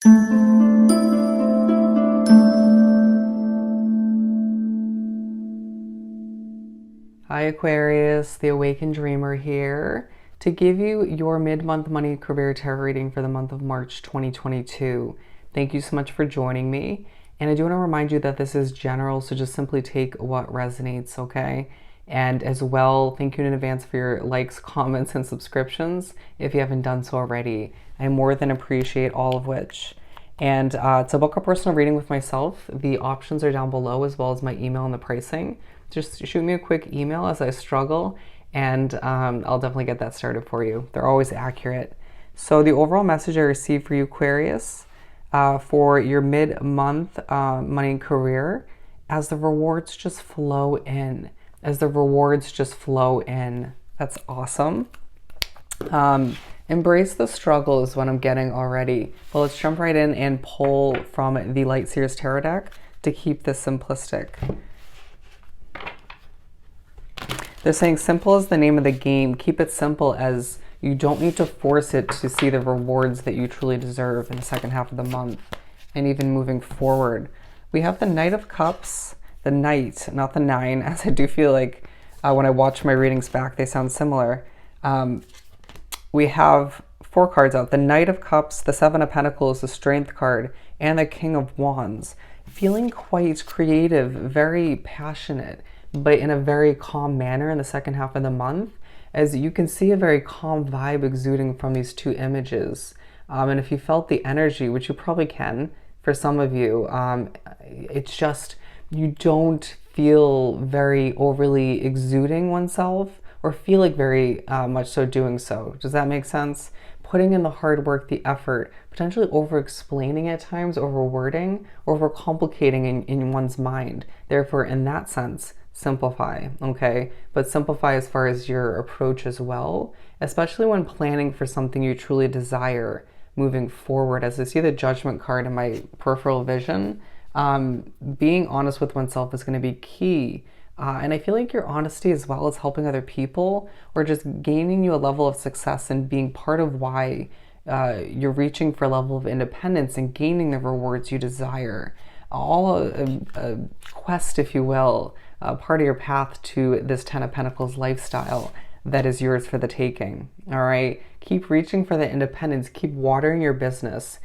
Hi Aquarius, the Awakened Dreamer here to give you your mid-month money career tarot reading for the month of March 2022. Thank you so much for joining me. And I do want to remind you that this is general, so just simply take what resonates, okay? And as well, thank you in advance for your likes, comments, and subscriptions if you haven't done so already. I more than appreciate all of which. And to book a personal reading with myself, the options are down below, as well as my email and the pricing. Just shoot me a quick email as I struggle, and I'll definitely get that started for you. They're always accurate. So the overall message I received for you, Aquarius, for your mid-month money and career, as the rewards just flow in. As the rewards just flow in. That's awesome. Embrace the struggle is what I'm getting already. Well, let's jump right in and pull from the Light Seers Tarot deck to keep this simplistic. They're saying simple is the name of the game. Keep it simple, as you don't need to force it to see the rewards that you truly deserve in the second half of the month and even moving forward. We have the Knight of Cups, the Knight, not the 9, as I do feel like when I watch my readings back, they sound similar. We have 4 cards out. The Knight of Cups, the 7 of Pentacles, the Strength card, and the King of Wands. Feeling quite creative, very passionate, but in a very calm manner in the second half of the month, as you can see a very calm vibe exuding from these 2 images. And if you felt the energy, which you probably can for some of you, it's just, you don't feel very overly exuding oneself or feel like very much so doing so. Does that make sense? Putting in the hard work, the effort, potentially over-explaining at times, over-wording, over-complicating in one's mind. Therefore, in that sense, simplify, okay? But simplify as far as your approach as well, especially when planning for something you truly desire moving forward. As I see the Judgment card in my peripheral vision, being honest with oneself is going to be key. And I feel like your honesty as well as helping other people, or just gaining you a level of success and being part of why you're reaching for a level of independence and gaining the rewards you desire. All a quest, if you will, part of your path to this 10 of Pentacles lifestyle that is yours for the taking. All right, keep reaching for the independence, keep watering your business,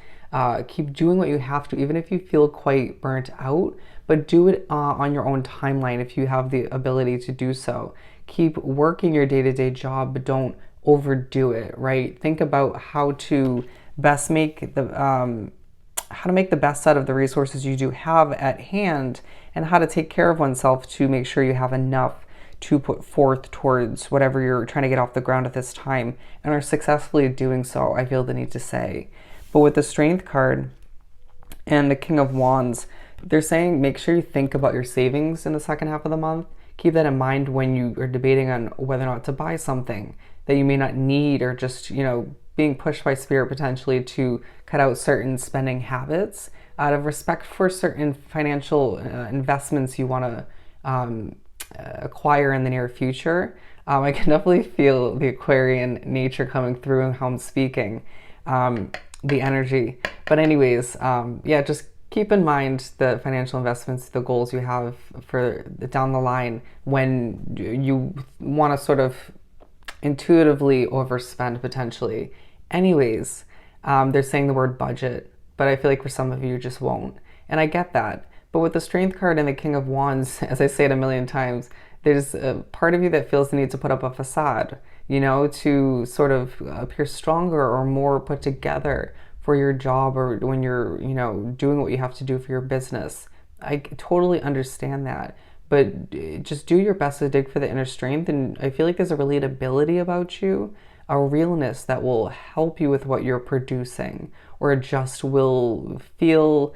keep doing what you have to, even if you feel quite burnt out, but do it on your own timeline if you have the ability to do so. Keep working your day-to-day job, but don't overdo it, right? Think about how to best make the how to make the best out of the resources you do have at hand, and how to take care of oneself to make sure you have enough to put forth towards whatever you're trying to get off the ground at this time, and are successfully doing so, I feel the need to say. But with the Strength card and the King of Wands, they're saying make sure you think about your savings in the second half of the month. Keep that in mind when you are debating on whether or not to buy something that you may not need, or just, you know, being pushed by spirit potentially to cut out certain spending habits out of respect for certain financial investments you want to acquire in the near future. I can definitely feel the Aquarian nature coming through and how I'm speaking, the energy. But anyways, yeah, just keep in mind the financial investments, the goals you have for down the line when you want to sort of intuitively overspend potentially. Anyways, they're saying the word budget, but I feel like for some of you just won't. And I get that. But with the Strength card and the King of Wands, as I say it a million times, there's a part of you that feels the need to put up a facade, you know, to sort of appear stronger or more put together for your job, or when you're, you know, doing what you have to do for your business. I totally understand that. But just do your best to dig for the inner strength. And I feel like there's a relatability about you, a realness that will help you with what you're producing, or just will feel,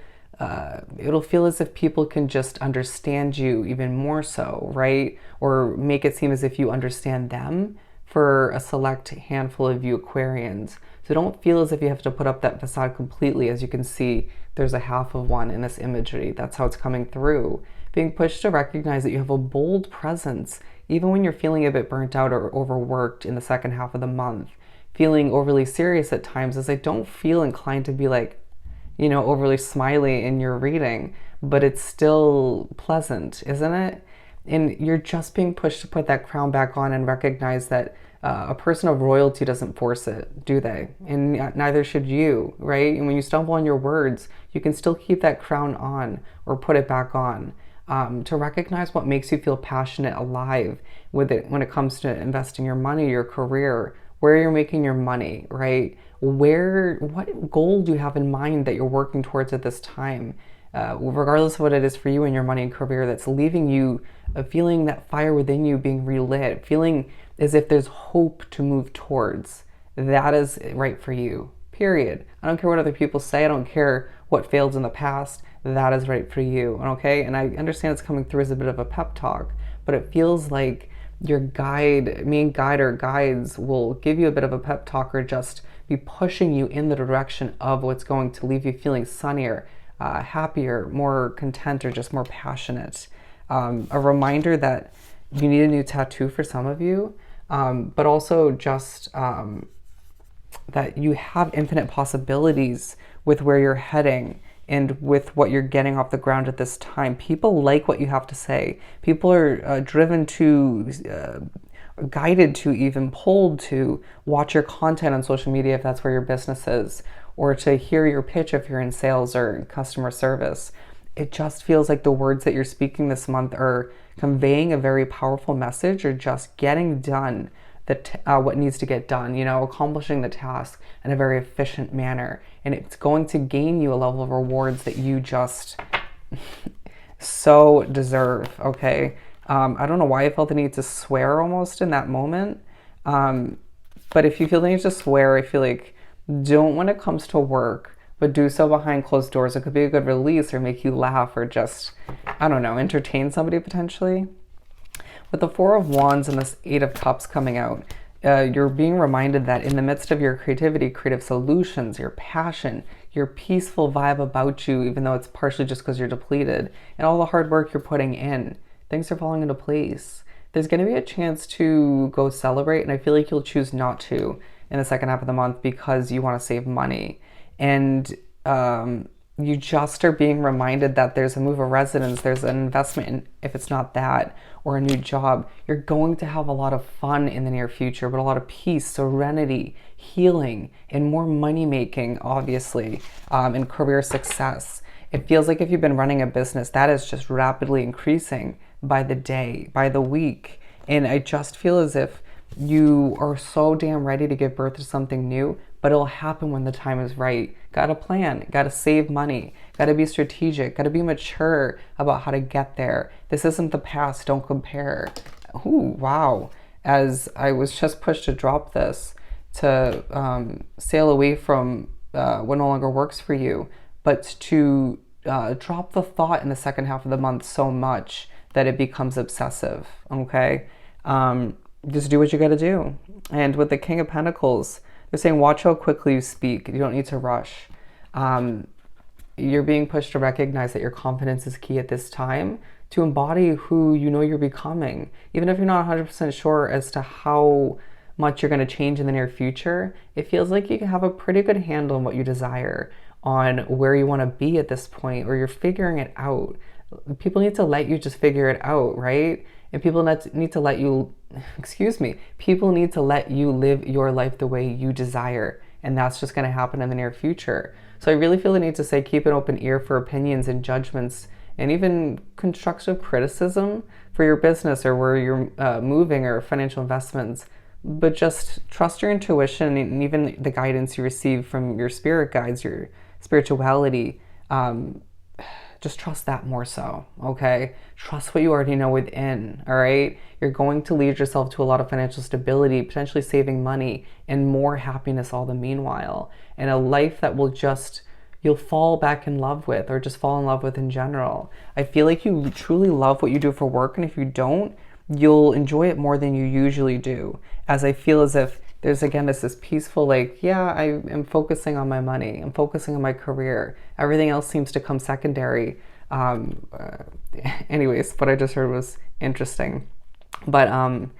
it'll feel as if people can just understand you even more so, right? Or make it seem as if you understand them for a select handful of you Aquarians. So don't feel as if you have to put up that facade completely. As you can see, there's a half of one in this imagery. That's how it's coming through. Being pushed to recognize that you have a bold presence, even when you're feeling a bit burnt out or overworked in the second half of the month. Feeling overly serious at times, as I don't feel inclined to be like, overly smiley in your reading, but it's still pleasant, isn't it? And you're just being pushed to put that crown back on and recognize that a person of royalty doesn't force it, do they? And neither should you, right? And when you stumble on your words, you can still keep that crown on or put it back on. To recognize what makes you feel passionate, alive with it when it comes to investing your money, your career, where you're making your money, right? What goal do you have in mind that you're working towards at this time? Regardless of what it is for you in your money and career, that's leaving you feeling that fire within you being relit, feeling as if there's hope to move towards. That is right for you, period. I don't care what other people say. I don't care what failed in the past. That is right for you, okay? And I understand it's coming through as a bit of a pep talk, but it feels like your main guide or guides will give you a bit of a pep talk or just be pushing you in the direction of what's going to leave you feeling sunnier, happier, more content, or just more passionate. A reminder that you need a new tattoo for some of you, but also just that you have infinite possibilities with where you're heading and with what you're getting off the ground at this time. People like what you have to say. People are driven to, guided to, even pulled to watch your content on social media if that's where your business is, or to hear your pitch if you're in sales or customer service. It just feels like the words that you're speaking this month are conveying a very powerful message, or just getting done what needs to get done, accomplishing the task in a very efficient manner. And it's going to gain you a level of rewards that you just so deserve, okay? I don't know why I felt the need to swear almost in that moment. But if you feel the need to swear, I feel like don't when it comes to work, but do so behind closed doors. It could be a good release or make you laugh or just, I don't know, entertain somebody potentially. With the Four of Wands and this Eight of Cups coming out, you're being reminded that in the midst of your creativity, creative solutions, your passion, your peaceful vibe about you, even though it's partially just because you're depleted, and all the hard work you're putting in, things are falling into place. There's going to be a chance to go celebrate, and I feel like you'll choose not to in the second half of the month because you want to save money. And you just are being reminded that there's a move of residence, there's an investment in, if it's not that, or a new job. You're going to have a lot of fun in the near future, but a lot of peace, serenity, healing, and more money making, obviously, and career success. It feels like if you've been running a business, that is just rapidly increasing by the day, by the week. And I just feel as if you are so damn ready to give birth to something new, but it'll happen when the time is right. Gotta plan, gotta save money, gotta be strategic, gotta be mature about how to get there. This isn't the past, don't compare. Ooh, wow. As I was just pushed to drop this, to sail away from what no longer works for you, but to drop the thought in the second half of the month so much that it becomes obsessive, okay? Just do what you gotta do. And with the King of Pentacles, they're saying watch how quickly you speak. You don't need to rush. You're being pushed to recognize that your confidence is key at this time to embody who you know you're becoming. Even if you're not 100% sure as to how much you're going to change in the near future, it feels like you can have a pretty good handle on what you desire, on where you want to be at this point, or you're figuring it out. People need to let you just figure it out, right? And people need to let you, people need to let you live your life the way you desire. And that's just going to happen in the near future. So I really feel the need to say keep an open ear for opinions and judgments and even constructive criticism for your business or where you're moving or financial investments. But just trust your intuition and even the guidance you receive from your spirit guides, your spirituality. Just trust that more so, okay? Trust what you already know within, all right? You're going to lead yourself to a lot of financial stability, potentially saving money, and more happiness all the meanwhile. And a life that will just, you'll fall back in love with, or just fall in love with in general. I feel like you truly love what you do for work, and if you don't, you'll enjoy it more than you usually do. As I feel as if there's, again, this peaceful, like, yeah, I am focusing on my money. I'm focusing on my career. Everything else seems to come secondary. Anyways, what I just heard was interesting. But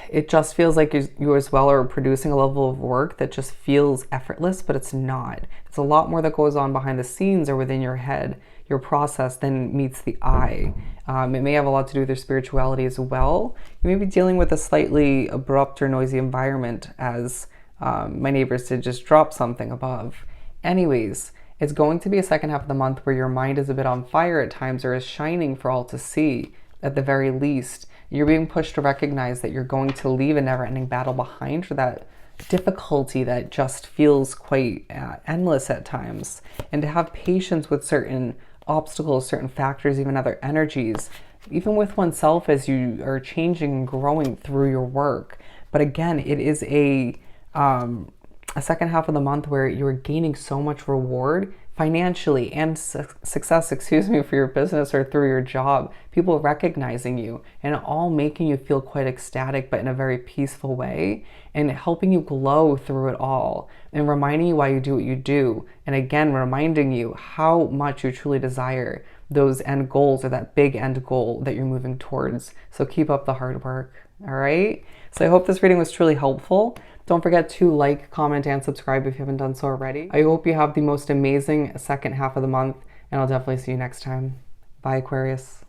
it just feels like you as well are producing a level of work that just feels effortless, but it's not. It's a lot more that goes on behind the scenes or within your head, your process, than meets the eye. It may have a lot to do with your spirituality as well. You may be dealing with a slightly abrupt or noisy environment, as my neighbors did just drop something above. Anyways, it's going to be a second half of the month where your mind is a bit on fire at times, or is shining for all to see at the very least. You're being pushed to recognize that you're going to leave a never-ending battle behind for that difficulty that just feels quite endless at times, and to have patience with certain obstacles, certain factors, even other energies, even with oneself as you are changing and growing through your work. But again, it is a second half of the month where you're gaining so much reward financially and success, for your business or through your job. People recognizing you and all making you feel quite ecstatic, but in a very peaceful way, and helping you glow through it all, and reminding you why you do what you do. And again, reminding you how much you truly desire those end goals, or that big end goal that you're moving towards. So keep up the hard work. All right. So I hope this reading was truly helpful. Don't forget to like, comment, and subscribe if you haven't done so already. I hope you have the most amazing second half of the month, and I'll definitely see you next time. Bye, Aquarius.